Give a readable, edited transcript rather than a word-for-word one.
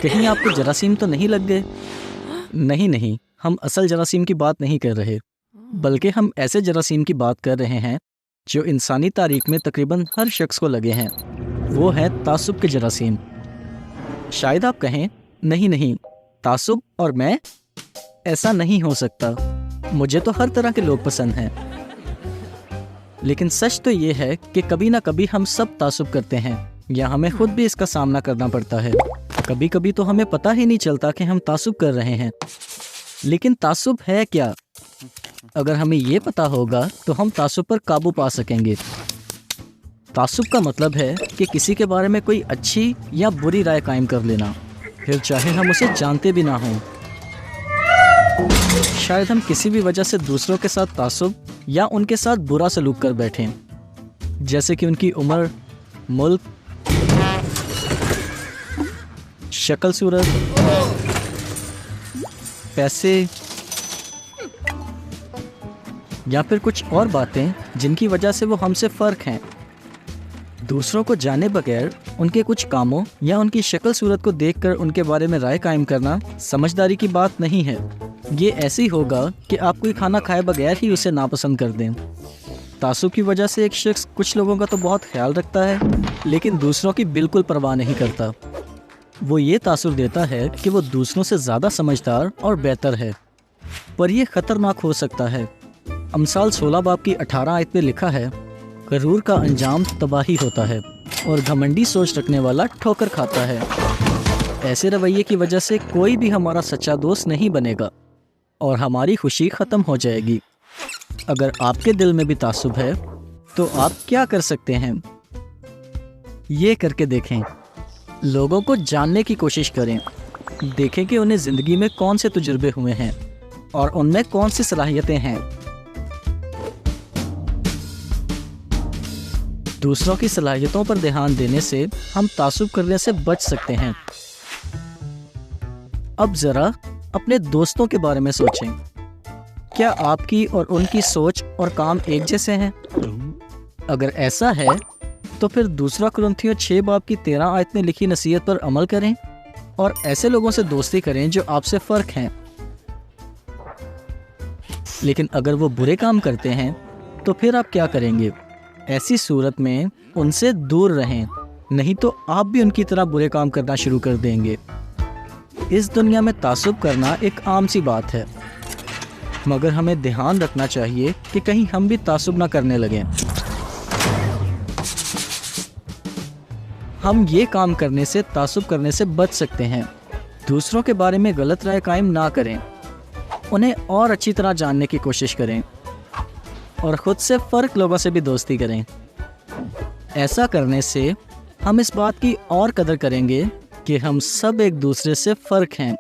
کہیں آپ کو جراثیم تو نہیں لگ گئے؟ نہیں، ہم اصل جراثیم کی بات نہیں کر رہے، بلکہ ہم ایسے جراثیم کی بات کر رہے ہیں جو انسانی تاریخ میں تقریباً ہر شخص کو لگے ہیں۔ وہ ہے تعصب کے جراثیم۔ شاید آپ کہیں نہیں، تعصب اور میں؟ ایسا نہیں ہو سکتا، مجھے تو ہر طرح کے لوگ پسند ہیں۔ لیکن سچ تو یہ ہے کہ کبھی نہ کبھی ہم سب تعصب کرتے ہیں، یا ہمیں خود بھی اس کا سامنا کرنا پڑتا ہے۔ کبھی کبھی تو ہمیں پتہ ہی نہیں چلتا کہ ہم تعصب کر رہے ہیں۔ لیکن تعصب ہے کیا؟ اگر ہمیں یہ پتہ ہوگا تو ہم تعصب پر قابو پا سکیں گے۔ تعصب کا مطلب ہے کہ کسی کے بارے میں کوئی اچھی یا بری رائے قائم کر لینا، پھر چاہے ہم اسے جانتے بھی نہ ہوں۔ شاید ہم کسی بھی وجہ سے دوسروں کے ساتھ تعصب یا ان کے ساتھ برا سلوک کر بیٹھیں، جیسے کہ ان کی عمر، ملک، شکل صورت، پیسے، یا پھر کچھ اور باتیں جن کی وجہ سے وہ ہم سے فرق ہیں۔ دوسروں کو جانے بغیر ان کے کچھ کاموں یا ان کی شکل صورت کو دیکھ کر ان کے بارے میں رائے قائم کرنا سمجھداری کی بات نہیں ہے۔ یہ ایسی ہوگا کہ آپ کوئی کھانا کھائے بغیر ہی اسے ناپسند کر دیں۔ تعصب کی وجہ سے ایک شخص کچھ لوگوں کا تو بہت خیال رکھتا ہے، لیکن دوسروں کی بالکل پرواہ نہیں کرتا۔ وہ یہ تاثر دیتا ہے کہ وہ دوسروں سے زیادہ سمجھدار اور بہتر ہے، پر یہ خطرناک ہو سکتا ہے۔ امثال 16 باب کی 18 آیت میں لکھا ہے، غرور کا انجام تباہی ہوتا ہے اور گھمنڈی سوچ رکھنے والا ٹھوکر کھاتا ہے۔ ایسے رویے کی وجہ سے کوئی بھی ہمارا سچا دوست نہیں بنے گا اور ہماری خوشی ختم ہو جائے گی۔ اگر آپ کے دل میں بھی تعصب ہے تو آپ کیا کر سکتے ہیں؟ یہ کر کے دیکھیں۔ لوگوں کو جاننے کی کوشش کریں، دیکھیں کہ انہیں زندگی میں کون سے تجربے ہوئے ہیں اور ان میں کون سی صلاحیتیں ہیں۔ دوسروں کی صلاحیتوں پر دھیان دینے سے ہم تعصب کرنے سے بچ سکتے ہیں۔ اب ذرا اپنے دوستوں کے بارے میں سوچیں، کیا آپ کی اور ان کی سوچ اور کام ایک جیسے ہیں؟ اگر ایسا ہے تو پھر دوسرا کرنتھیوں 6 باب کی 13 آیت میں لکھی نصیحت پر عمل کریں اور ایسے لوگوں سے دوستی کریں جو آپ سے فرق ہیں۔ لیکن اگر وہ برے کام کرتے ہیں تو پھر آپ کیا کریں گے؟ ایسی صورت میں ان سے دور رہیں، نہیں تو آپ بھی ان کی طرح برے کام کرنا شروع کر دیں گے۔ اس دنیا میں تعصب کرنا ایک عام سی بات ہے، مگر ہمیں دھیان رکھنا چاہیے کہ کہیں ہم بھی تعصب نہ کرنے لگیں۔ ہم یہ کام کرنے سے تعصب کرنے سے بچ سکتے ہیں۔ دوسروں کے بارے میں غلط رائے قائم نہ کریں، انہیں اور اچھی طرح جاننے کی کوشش کریں اور خود سے فرق لوگوں سے بھی دوستی کریں۔ ایسا کرنے سے ہم اس بات کی اور قدر کریں گے کہ ہم سب ایک دوسرے سے فرق ہیں۔